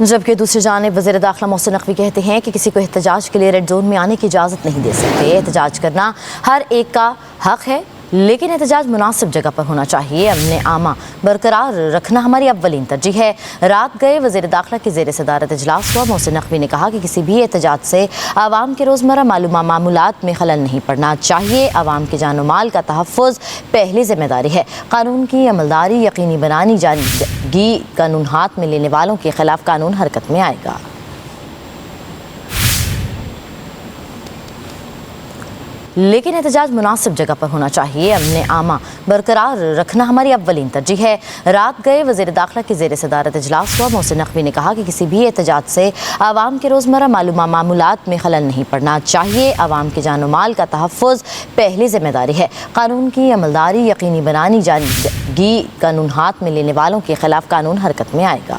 جبکہ دوسری جانب وزیر داخلہ محسن نقوی کہتے ہیں کہ کسی کو احتجاج کے لیے ریڈ زون میں آنے کی اجازت نہیں دے سکتے۔ احتجاج کرنا ہر ایک کا حق ہے، لیکن احتجاج مناسب جگہ پر ہونا چاہیے۔ امن عامہ برقرار رکھنا ہماری اولین ترجیح ہے۔ رات گئے وزیر داخلہ کی زیر صدارت اجلاس ہوا۔ محسن نقوی نے کہا کہ کسی بھی احتجاج سے عوام کے روزمرہ معمولات میں خلل نہیں پڑنا چاہیے۔ عوام کے جان و مال کا تحفظ پہلی ذمہ داری ہے۔ قانون کی عملداری یقینی بنانی جائے گی۔ قانون ہاتھ میں لینے والوں کے خلاف قانون حرکت میں آئے گا۔ لیکن احتجاج مناسب جگہ پر ہونا چاہیے۔ امن عامہ برقرار رکھنا ہماری اولین ترجیح ہے۔ رات گئے وزیر داخلہ کی زیر صدارت اجلاس ہوا۔ محسن نقوی نے کہا کہ کسی بھی احتجاج سے عوام کے روزمرہ معمولات میں خلل نہیں پڑنا چاہیے۔ عوام کے جان و مال کا تحفظ پہلی ذمہ داری ہے۔ قانون کی عملداری یقینی بنانی جائے گی۔ قانون ہاتھ میں لینے والوں کے خلاف قانون حرکت میں آئے گا۔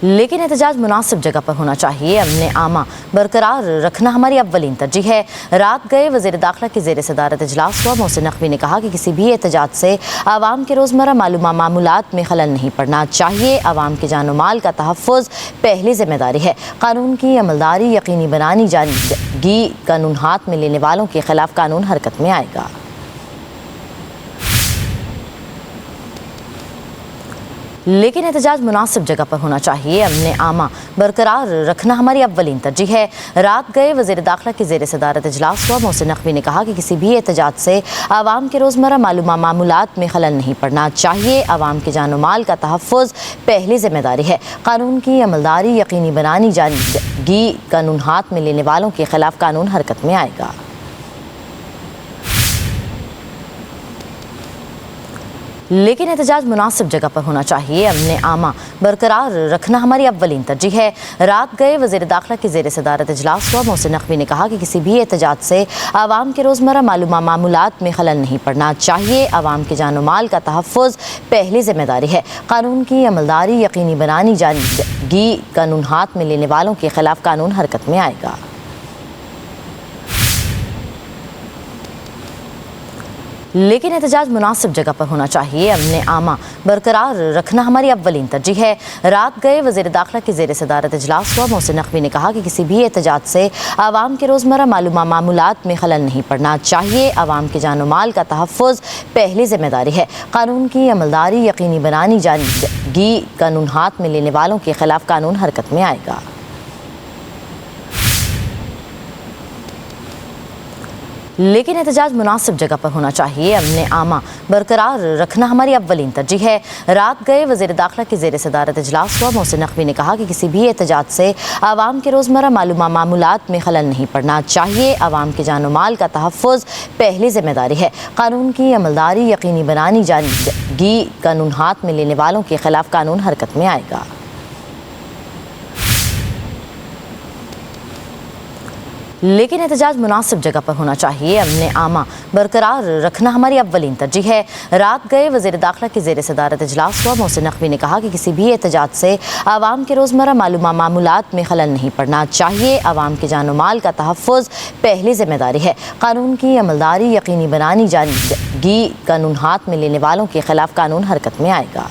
لیکن احتجاج مناسب جگہ پر ہونا چاہیے۔ امن عامہ برقرار رکھنا ہماری اولین ترجیح ہے۔ رات گئے وزیر داخلہ کی زیر صدارت اجلاس ہوا۔ محسن نقوی نے کہا کہ کسی بھی احتجاج سے عوام کے روزمرہ معمولات میں خلل نہیں پڑنا چاہیے۔ عوام کے جان و مال کا تحفظ پہلی ذمہ داری ہے۔ قانون کی عملداری یقینی بنانی جائے گی۔ قانون ہاتھ میں لینے والوں کے خلاف قانون حرکت میں آئے گا۔ لیکن احتجاج مناسب جگہ پر ہونا چاہیے۔ امن عامہ برقرار رکھنا ہماری اولین ترجیح ہے۔ رات گئے وزیر داخلہ کی زیر صدارت اجلاس ہوا۔ محسن نقوی نے کہا کہ کسی بھی احتجاج سے عوام کے روزمرہ معمولات میں خلل نہیں پڑنا چاہیے۔ عوام کے جان و مال کا تحفظ پہلی ذمہ داری ہے۔ قانون کی عملداری یقینی بنانی جائے گی۔ قانون ہاتھ میں لینے والوں کے خلاف قانون حرکت میں آئے گا۔ لیکن احتجاج مناسب جگہ پر ہونا چاہیے۔ امن عامہ برقرار رکھنا ہماری اولین ترجیح ہے۔ رات گئے وزیر داخلہ کی زیر صدارت اجلاس ہوا۔ محسن نقوی نے کہا کہ کسی بھی احتجاج سے عوام کے روزمرہ معمولات میں خلل نہیں پڑنا چاہیے۔ عوام کے جان و مال کا تحفظ پہلی ذمہ داری ہے۔ قانون کی عملداری یقینی بنانی جائے گی۔ قانون ہاتھ میں لینے والوں کے خلاف قانون حرکت میں آئے گا۔ لیکن احتجاج مناسب جگہ پر ہونا چاہیے۔ امن عامہ برقرار رکھنا ہماری اولین ترجیح ہے۔ رات گئے وزیر داخلہ کی زیر صدارت اجلاس ہوا۔ محسن نقوی نے کہا کہ کسی بھی احتجاج سے عوام کے روزمرہ معمولات میں خلل نہیں پڑنا چاہیے۔ عوام کے جان و مال کا تحفظ پہلی ذمہ داری ہے۔ قانون کی عملداری یقینی بنانی جائے گی۔ قانون ہاتھ میں لینے والوں کے خلاف قانون حرکت میں آئے گا۔ لیکن احتجاج مناسب جگہ پر ہونا چاہیے۔ امن عامہ برقرار رکھنا ہماری اولین ترجیح ہے۔ رات گئے وزیر داخلہ کی زیر صدارت اجلاس ہوا۔ محسن نقوی نے کہا کہ کسی بھی احتجاج سے عوام کے روزمرہ معمولات میں خلل نہیں پڑنا چاہیے۔ عوام کے جان و مال کا تحفظ پہلی ذمہ داری ہے۔ قانون کی عملداری یقینی بنانی جائے گی۔ قانون ہاتھ میں لینے والوں کے خلاف قانون حرکت میں آئے گا۔ لیکن احتجاج مناسب جگہ پر ہونا چاہیے۔ امن عامہ برقرار رکھنا ہماری اولین ترجیح ہے۔ رات گئے وزیر داخلہ کی زیر صدارت اجلاس ہوا۔ محسن نقوی نے کہا کہ کسی بھی احتجاج سے عوام کے روزمرہ معمولات میں خلل نہیں پڑنا چاہیے۔ عوام کے جان و مال کا تحفظ پہلی ذمہ داری ہے۔ قانون کی عملداری یقینی بنانی جائے گی۔ قانون ہاتھ میں لینے والوں کے خلاف قانون حرکت میں آئے گا۔